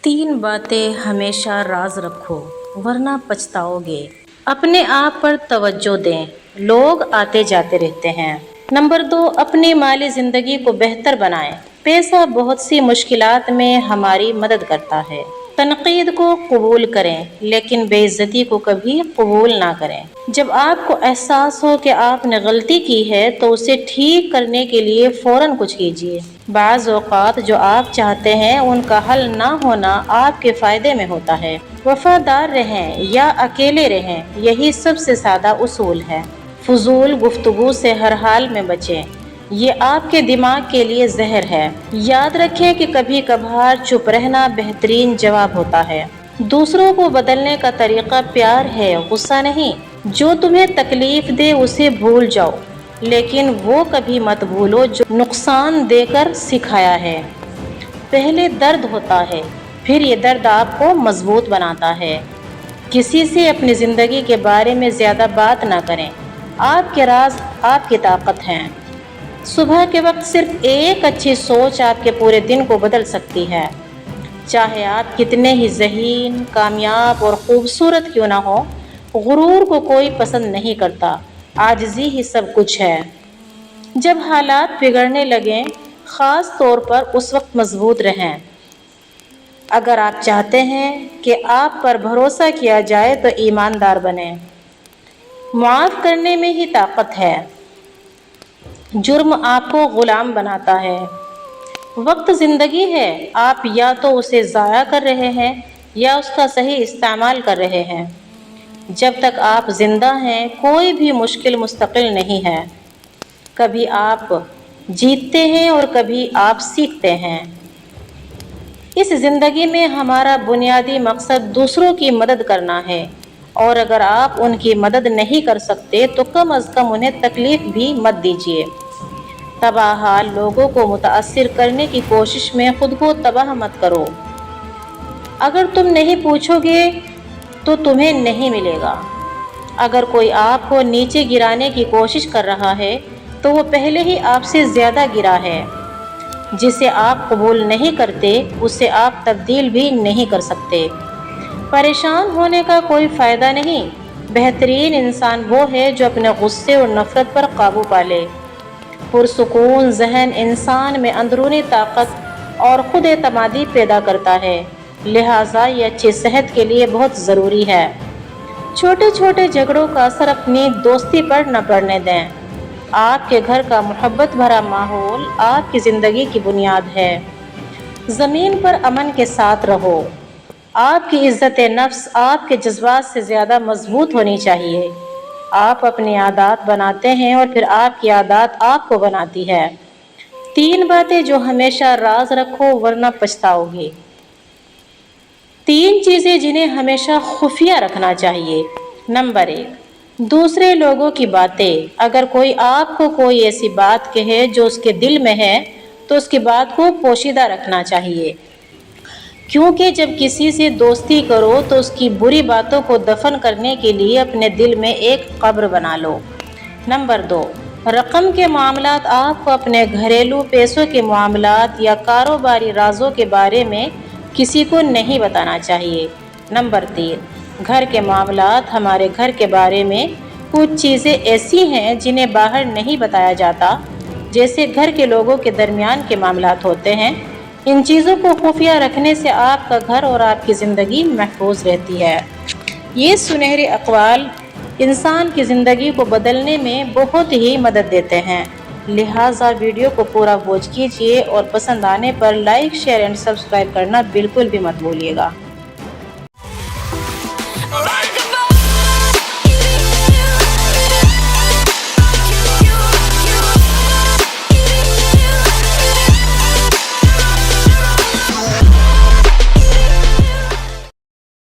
तीन बातें हमेशा राज रखो वरना पछताओगे। अपने आप पर तवज्जो दें, लोग आते जाते रहते हैं। नंबर 2, अपनी माली जिंदगी को बेहतर बनाएं। पैसा बहुत सी मुश्किलात में हमारी मदद करता है। तनकीद को कबूल करें लेकिन बेइज्जती को कभी कबूल ना करें। जब आपको एहसास हो कि आपने गलती की है तो उसे ठीक करने के लिए फौरन कुछ कीजिए। बाज़ औक़ात जो आप चाहते हैं उनका हल ना होना आपके फ़ायदे में होता है। वफादार रहें या अकेले रहें, यही सबसे सादा उसूल है। फजूल गुफ्तगू से हर हाल में बचें, ये आपके दिमाग के लिए जहर है। याद रखें कि कभी कभार चुप रहना बेहतरीन जवाब होता है। दूसरों को बदलने का तरीका प्यार है, गुस्सा नहीं। जो तुम्हें तकलीफ दे उसे भूल जाओ, लेकिन वो कभी मत भूलो जो नुकसान देकर सिखाया है। पहले दर्द होता है, फिर ये दर्द आपको मजबूत बनाता है। किसी से अपनी ज़िंदगी के बारे में ज़्यादा बात ना करें, आपके राज आपकी ताकत हैं। सुबह के वक्त सिर्फ एक अच्छी सोच आपके पूरे दिन को बदल सकती है। चाहे आप कितने ही ज़हीन, कामयाब और ख़ूबसूरत क्यों ना हो, गुरूर को कोई पसंद नहीं करता, आजिज़ी ही सब कुछ है। जब हालात बिगड़ने लगें, ख़ास तौर पर उस वक्त मजबूत रहें। अगर आप चाहते हैं कि आप पर भरोसा किया जाए तो ईमानदार बनें। माफ़ करने में ही ताकत है। जुर्म आपको ग़ुलाम बनाता है। वक्त ज़िंदगी है, आप या तो उसे ज़ाया कर रहे हैं या उसका सही इस्तेमाल कर रहे हैं। जब तक आप ज़िंदा हैं, कोई भी मुश्किल मुस्तकिल नहीं है। कभी आप जीतते हैं और कभी आप सीखते हैं। इस ज़िंदगी में हमारा बुनियादी मकसद दूसरों की मदद करना है, और अगर आप उनकी मदद नहीं कर सकते तो कम अज़ कम उन्हें तकलीफ़ भी मत दीजिए। तबाहाल लोगों को मुतासिर करने की कोशिश में खुद को तबाह मत करो। अगर तुम नहीं पूछोगे तो तुम्हें नहीं मिलेगा। अगर कोई आपको नीचे गिराने की कोशिश कर रहा है तो वो पहले ही आपसे ज़्यादा गिरा है। जिसे आप कबूल नहीं करते उसे आप तब्दील भी नहीं कर सकते। परेशान होने का कोई फ़ायदा नहीं। बेहतरीन इंसान वो है जो अपने गुस्से और नफ़रत पर काबू पा ले। पुरसुकून ज़हन इंसान में अंदरूनी ताकत और ख़ुद एतमादी पैदा करता है, लिहाजा ये अच्छी सेहत के लिए बहुत ज़रूरी है। छोटे छोटे झगड़ों का असर अपनी दोस्ती पर न पड़ने दें। आपके घर का मोहब्बत भरा माहौल आपकी ज़िंदगी की बुनियाद है। ज़मीन पर अमन के साथ रहो। आपकी इज़्ज़त नफ्स आपके जज्बात से ज़्यादा मजबूत होनी चाहिए। आप अपनी आदत बनाते हैं और फिर आपकी आदत आपको बनाती है। तीन बातें जो हमेशा राज रखो वरना पछताओगे। तीन चीज़ें जिन्हें हमेशा खुफिया रखना चाहिए। नंबर 1, दूसरे लोगों की बातें। अगर कोई आपको कोई ऐसी बात कहे जो उसके दिल में है तो उसकी बात को पोशीदा रखना चाहिए, क्योंकि जब किसी से दोस्ती करो तो उसकी बुरी बातों को दफन करने के लिए अपने दिल में एक कब्र बना लो। नंबर 2, रकम के मामलात। आपको अपने घरेलू पैसों के मामलात या कारोबारी राजों के बारे में किसी को नहीं बताना चाहिए। नंबर 3, घर के मामलात। हमारे घर के बारे में कुछ चीज़ें ऐसी हैं जिन्हें बाहर नहीं बताया जाता, जैसे घर के लोगों के दरमियान के मामलात होते हैं। इन चीज़ों को खुफिया रखने से आपका घर और आपकी ज़िंदगी महफूज रहती है। ये सुनहरे अक़वाल इंसान की ज़िंदगी को बदलने में बहुत ही मदद देते हैं। लिहाजा वीडियो को पूरा वॉच कीजिए और पसंद आने पर लाइक, शेयर एंड सब्सक्राइब करना बिल्कुल भी मत भूलिएगा।